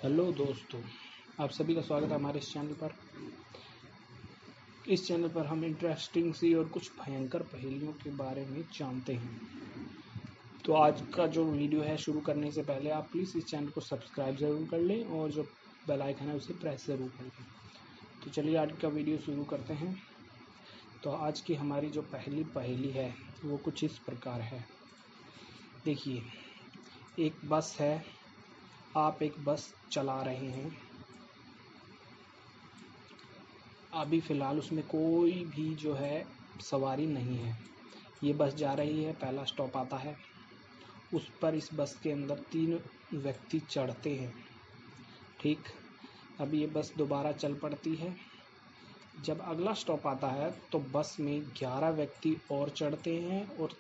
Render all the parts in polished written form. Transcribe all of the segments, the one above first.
Hello दोस्तों, आप सभी का स्वागत है हमारे इस चैनल पर। इस चैनल पर हम इंटरेस्टिंग सी और कुछ भयंकर पहेलियों के बारे में जानते हैं। तो आज का जो वीडियो है शुरू करने से पहले आप प्लीज़ इस चैनल को सब्सक्राइब ज़रूर कर लें और जो बेल आइकन है उसे प्रेस ज़रूर कर लें। तो चलिए आज का वीडियो शुरू करते हैं। तो आज की हमारी जो पहली पहेली है वो कुछ इस प्रकार है। देखिए, एक बस है, आप एक बस चला रहे हैं। अभी फ़िलहाल उसमें कोई भी जो है सवारी नहीं है। ये बस जा रही है, पहला स्टॉप आता है। उस पर इस बस के अंदर 3 व्यक्ति चढ़ते हैं। ठीक, अब ये बस दोबारा चल पड़ती है। जब अगला स्टॉप आता है तो बस में 11 व्यक्ति और चढ़ते हैं और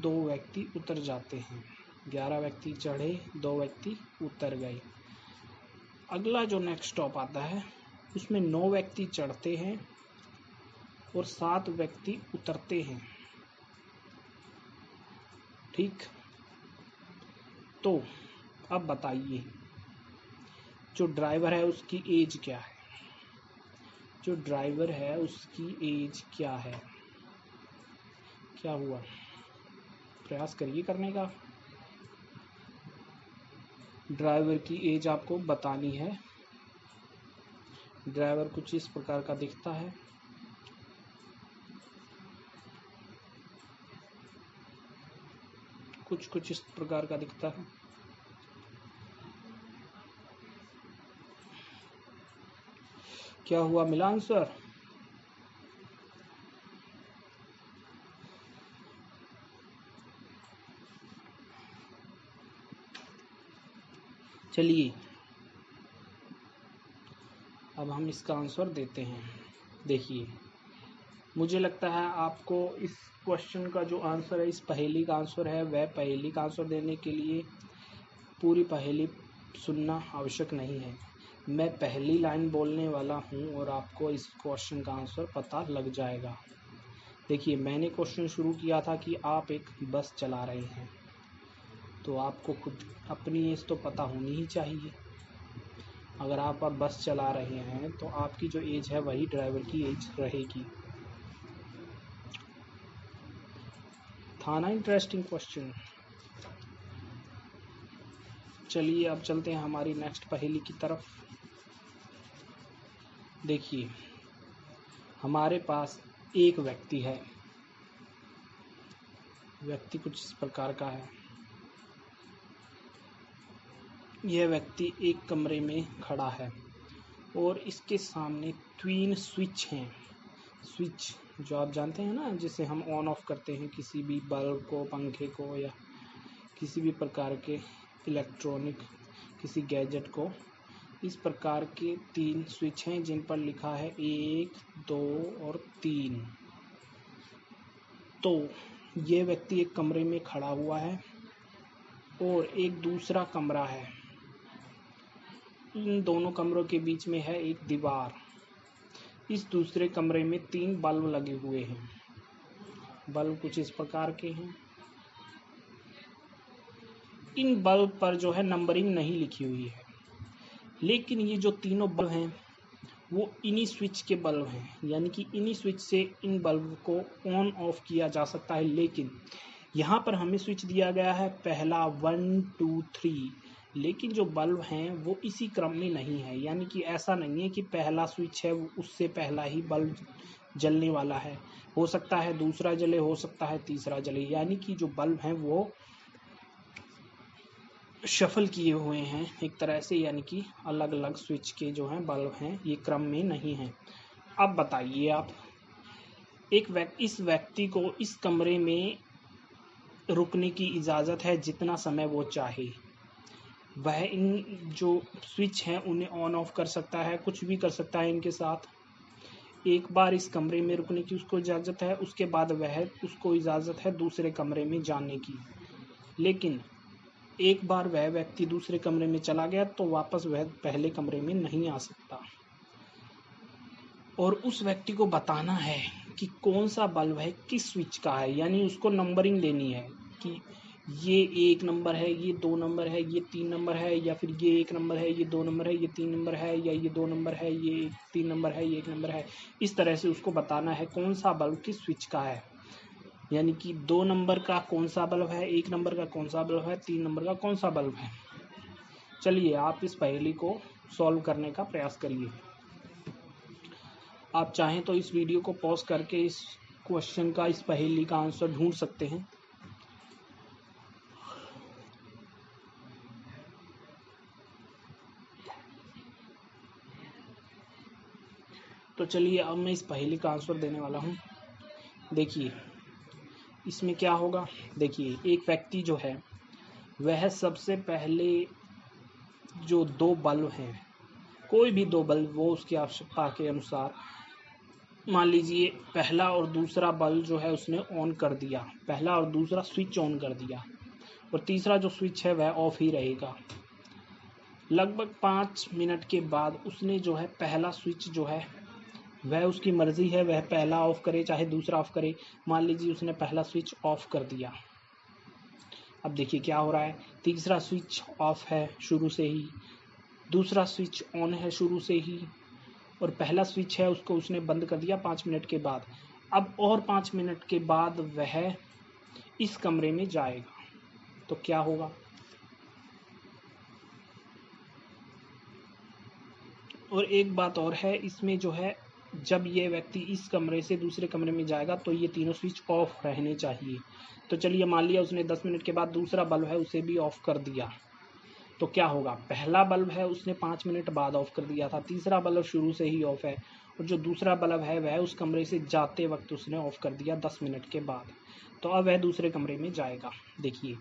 2 व्यक्ति उतर जाते हैं। 11 व्यक्ति चढ़े, 2 व्यक्ति उतर गए। अगला जो नेक्स्ट स्टॉप आता है उसमें 9 व्यक्ति चढ़ते हैं और 7 व्यक्ति उतरते हैं। ठीक, तो अब बताइए जो ड्राइवर है उसकी एज क्या है? जो ड्राइवर है उसकी एज क्या है? क्या हुआ? प्रयास करिए करने का। ड्राइवर की एज आपको बतानी है। ड्राइवर कुछ इस प्रकार का दिखता है। कुछ इस प्रकार का दिखता है। क्या हुआ, मिला आंसर? चलिए अब हम इसका आंसर देते हैं। देखिए, मुझे लगता है आपको इस क्वेश्चन का जो आंसर है, इस पहेली का आंसर है, वह पहेली का आंसर देने के लिए पूरी पहेली सुनना आवश्यक नहीं है। मैं पहली लाइन बोलने वाला हूँ और आपको इस क्वेश्चन का आंसर पता लग जाएगा। देखिए, मैंने क्वेश्चन शुरू किया था कि आप एक बस चला रहे हैं, तो आपको खुद अपनी एज तो पता होनी ही चाहिए। अगर आप अब बस चला रहे हैं तो आपकी जो एज है वही ड्राइवर की एज रहेगी। था ना इंटरेस्टिंग क्वेश्चन? चलिए अब चलते हैं हमारी नेक्स्ट पहेली की तरफ। देखिए, हमारे पास एक व्यक्ति है। व्यक्ति कुछ इस प्रकार का है। यह व्यक्ति एक कमरे में खड़ा है और इसके सामने 3 स्विच हैं। स्विच जो आप जानते हैं ना, जिसे हम ऑन ऑफ करते हैं किसी भी बल्ब को, पंखे को या किसी भी प्रकार के इलेक्ट्रॉनिक किसी गैजेट को। इस प्रकार के 3 स्विच हैं जिन पर लिखा है 1, 2 और 3। तो ये व्यक्ति एक कमरे में खड़ा हुआ है और एक दूसरा कमरा है। इन दोनों कमरों के बीच में है एक दीवार। इस दूसरे कमरे में 3 बल्ब लगे हुए हैं। बल्ब कुछ इस प्रकार के हैं। इन बल्ब पर जो है नंबरिंग नहीं लिखी हुई है, लेकिन ये जो तीनों बल्ब हैं वो इन्हीं स्विच के बल्ब हैं, यानी कि इन्हीं स्विच से इन बल्ब को ऑन ऑफ किया जा सकता है। लेकिन यहाँ पर हमें स्विच दिया गया है पहला 1, 2, 3, लेकिन जो बल्ब हैं वो इसी क्रम में नहीं है। यानी कि ऐसा नहीं है कि पहला स्विच है उससे पहला ही बल्ब जलने वाला है। हो सकता है दूसरा जले, हो सकता है तीसरा जले। यानी कि जो बल्ब हैं वो शफल किए हुए हैं एक तरह से, यानी कि अलग अलग स्विच के जो हैं बल्ब हैं, ये क्रम में नहीं हैं। अब बताइए आप, इस व्यक्ति को इस कमरे में रुकने की इजाज़त है जितना समय वो चाहे। वह इन जो स्विच हैं उन्हें ऑन ऑफ कर सकता है, कुछ भी कर सकता है इनके साथ। एक बार इस कमरे में रुकने की उसको इजाज़त है, उसके बाद उसको इजाज़त है दूसरे कमरे में जाने की। लेकिन एक बार वह व्यक्ति दूसरे कमरे में चला गया तो वापस वह पहले कमरे में नहीं आ सकता। और उस व्यक्ति को बताना है कि कौन सा बल्ब है, किस स्विच का है, यानी उसको नंबरिंग देनी है कि ये 1 नंबर है, ये 2 नंबर है, ये 3 नंबर है, या फिर ये 1 नंबर है, ये 2 नंबर है, ये 3 नंबर है, या ये 2 नंबर है, ये 3 नंबर है, ये 1 नंबर है। इस तरह से उसको बताना है कौन सा बल्ब किस स्विच का है, यानी कि 2 नंबर का कौन सा बल्ब है, 1 नंबर का कौन सा बल्ब है, 3 नंबर का कौन सा बल्ब है। चलिए आप इस पहेली को सॉल्व करने का प्रयास करिए। आप चाहें तो इस वीडियो को पॉज करके इस क्वेश्चन का, इस पहेली का आंसर ढूंढ सकते हैं। तो चलिए अब मैं इस पहेली का आंसर देने वाला हूँ। देखिए इसमें क्या होगा। देखिए एक व्यक्ति जो है वह सबसे पहले जो 2 बल्ब हैं, कोई भी 2 बल्ब वो उसकी आवश्यकता के अनुसार, मान लीजिए पहला और दूसरा बल्ब जो है उसने ऑन कर दिया, पहला और दूसरा स्विच ऑन कर दिया, और तीसरा जो स्विच है वह ऑफ ही रहेगा। लगभग 5 मिनट के बाद उसने जो है पहला स्विच जो है वह उसकी मर्जी है, वह पहला ऑफ करे चाहे दूसरा ऑफ करे। मान लीजिए उसने पहला स्विच ऑफ कर दिया। अब देखिए क्या हो रहा है, तीसरा स्विच ऑफ है शुरू से ही, दूसरा स्विच ऑन है शुरू से ही, और पहला स्विच है उसको उसने बंद कर दिया 5 मिनट के बाद। अब और 5 मिनट के बाद वह इस कमरे में जाएगा, तो क्या होगा। और एक बात और है इसमें जो है, जब ये व्यक्ति इस कमरे से दूसरे कमरे में जाएगा तो ये तीनों स्विच ऑफ रहने चाहिए। तो चलिए मान लिया उसने 10 मिनट के बाद दूसरा बल्ब है उसे भी ऑफ कर दिया, तो क्या होगा, पहला बल्ब है उसने 5 मिनट बाद ऑफ कर दिया था, तीसरा बल्ब शुरू से ही ऑफ है, और जो दूसरा बल्ब है वह उस कमरे से जाते वक्त उसने ऑफ कर दिया 10 मिनट के बाद। तो अब वह दूसरे कमरे में जाएगा। देखिए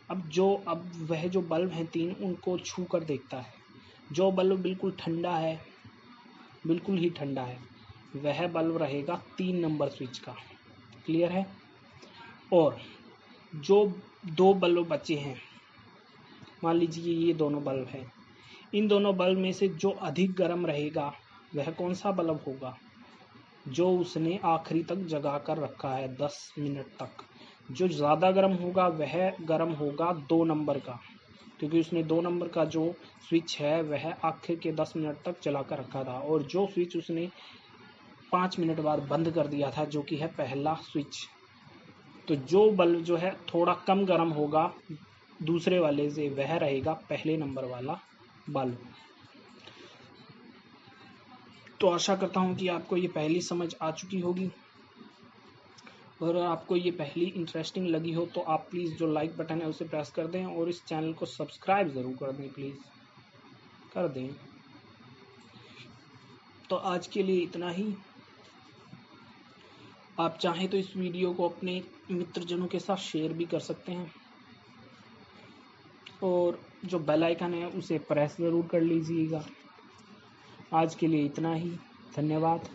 अब वह जो बल्ब हैं 3 उनको छू कर देखता है। जो बल्ब बिल्कुल ठंडा है, बिल्कुल ही ठंडा है, वह बल्ब रहेगा 3 नंबर स्विच का। क्लियर है। और जो 2 बल्ब बचे हैं, मान लीजिए ये दोनों बल्ब हैं, इन दोनों बल्ब में से जो अधिक गर्म रहेगा वह कौन सा बल्ब होगा, जो उसने आखिरी तक जगा कर रखा है 10 मिनट तक। जो ज़्यादा गर्म होगा वह गर्म होगा 2 नंबर का, क्योंकि उसने 2 नंबर का जो स्विच है वह आखिर के 10 मिनट तक चला कर रखा था, और जो स्विच उसने 5 मिनट बाद बंद कर दिया था जो कि है पहला स्विच। तो जो बल्ब जो है थोड़ा कम गर्म होगा दूसरे वाले से, वह रहेगा पहले नंबर वाला बल्ब। तो आशा करता हूँ कि आपको ये पहली समझ आ चुकी होगी, और आपको ये पहली इंटरेस्टिंग लगी हो तो आप प्लीज़ जो लाइक बटन है उसे प्रेस कर दें, और इस चैनल को सब्सक्राइब ज़रूर कर दें, प्लीज़ कर दें। तो आज के लिए इतना ही। आप चाहें तो इस वीडियो को अपने मित्रजनों के साथ शेयर भी कर सकते हैं, और जो बेल आइकन है उसे प्रेस ज़रूर कर लीजिएगा। आज के लिए इतना ही, धन्यवाद।